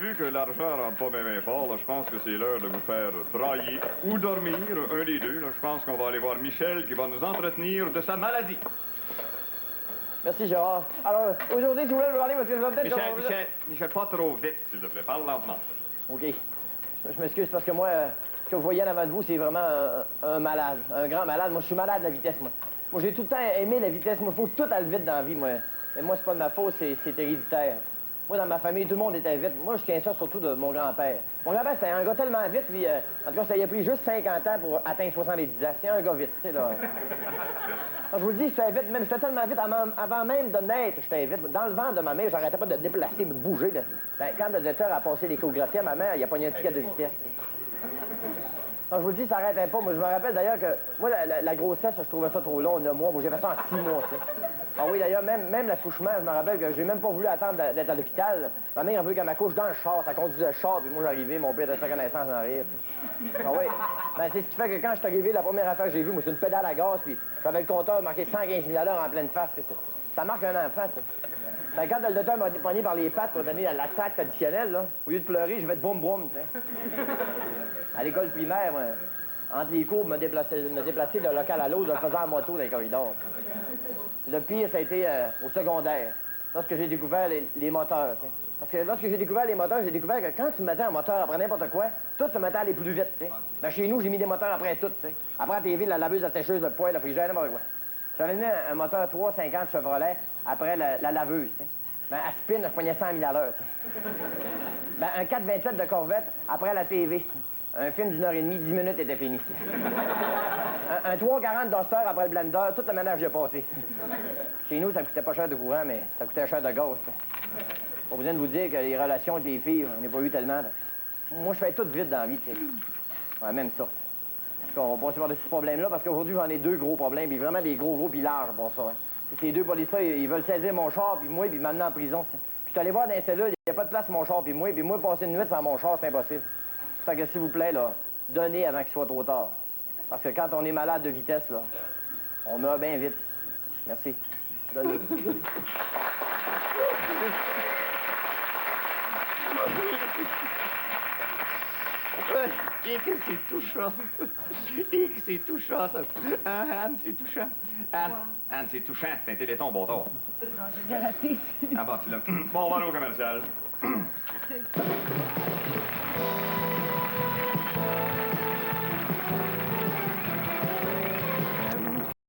vu que l'argent rentre pas mes mains fort, là, je pense que c'est l'heure de vous faire brailler ou dormir, un des deux. Là. Je pense qu'on va aller voir Michel qui va nous entretenir de sa maladie. Merci, Gérard. Alors, aujourd'hui, si vous voulez me parler, parce que je vais peut-être... Michel, pas trop vite, s'il te plaît. Parle lentement. OK. Je m'excuse parce que moi, ce que vous voyez en avant de vous, c'est vraiment un malade, un grand malade. Moi, je suis malade de la vitesse, moi. Moi, j'ai tout le temps aimé la vitesse. Moi, il faut que tout aille vite dans la vie, moi. Mais moi, c'est pas de ma faute, c'est héréditaire. Moi, dans ma famille, tout le monde était vite. Moi, je tiens ça surtout de mon grand-père. Mon grand-père, c'était un gars tellement vite, puis en tout cas, ça lui a pris juste 50 ans pour atteindre 70 ans. C'est un gars vite, tu sais, là. Alors, je vous le dis, j'étais vite, même, j'étais tellement vite, avant même de naître, j'étais vite. Dans le ventre de ma mère, j'arrêtais pas de me déplacer, de bouger. Là. Ben, quand le docteur a passé l'échographie à ma mère, il a pogné un ticket de vitesse. Alors, je vous le dis, ça n'arrêtait pas. Moi, je me rappelle d'ailleurs que, moi, la grossesse, je trouvais ça trop long, 9 mois. Moi, j'ai fait ça en 6 mois, tu sais. Ah oui, d'ailleurs, même l'accouchement, je me rappelle que j'ai même pas voulu attendre d'être à l'hôpital. Ma mère a voulu qu'elle m'accouche dans le char, ça conduisait le char, puis moi j'arrivais, mon père était sa connaissance en arrière. Ah oui. Ben c'est ce qui fait que quand je suis arrivé, la première affaire que j'ai vue, moi c'est une pédale à gaz, puis j'avais le compteur marqué 115 000 à l'heure en pleine face, tu sais. Ça marque un enfant, ça. Ben quand le docteur m'a pogné par les pattes pour donner la traque traditionnelle, là, au lieu de pleurer, je vais être boum-boum, tu sais. À l'école primaire, moi, entre les cours, me déplacer d'un local à l'autre, je le faisais en moto dans les corridors. Le pire, ça a été au secondaire, lorsque j'ai découvert les moteurs. T'sais. Parce que lorsque j'ai découvert les moteurs, j'ai découvert que quand tu mettais un moteur après n'importe quoi, tout se mettait à aller plus vite. T'sais. Ben, chez nous, j'ai mis des moteurs après tout. T'sais. Après la TV, la laveuse, la sécheuse, le poêle, la frigère, n'importe quoi. J'avais mis un moteur 350 Chevrolet après la laveuse. T'sais. Ben, à spin, je pognais 100 000 à l'heure. Ben, un 427 de Corvette après la TV. Un film d'une heure et demie, 10 minutes était fini. Un 340 d'Oster après le blender, tout le ménage est passé. Chez nous, ça coûtait pas cher de courant, mais ça coûtait cher de gaz. Pas besoin de vous dire que les relations avec les filles, on n'a pas eu tellement. Moi, je fais tout vite dans la vie, tu sais. Ouais, même ça. On va passer par-dessus ce problème-là, parce qu'aujourd'hui, j'en ai 2 gros problèmes, puis vraiment des gros, puis larges pour ça. Hein. Ces 2 policiers, ils veulent saisir mon char, puis moi, puis m'amener en prison. Puis je suis allé voir dans les cellules, il n'y a pas de place pour mon char, puis moi, passer une nuit sans mon char, c'est impossible. Fait que, s'il vous plaît, là, donnez avant qu'il soit trop tard. Parce que quand on est malade de vitesse, là, on meurt bien vite. Merci. Donnez. Et que c'est touchant. Et que c'est touchant, ça. Hein, Anne, c'est touchant. Anne, c'est touchant, c'est un téléthon, bon tort. Non, j'ai déjà raté. Ah bon, tu l'as. Bon, on va aller au commercial.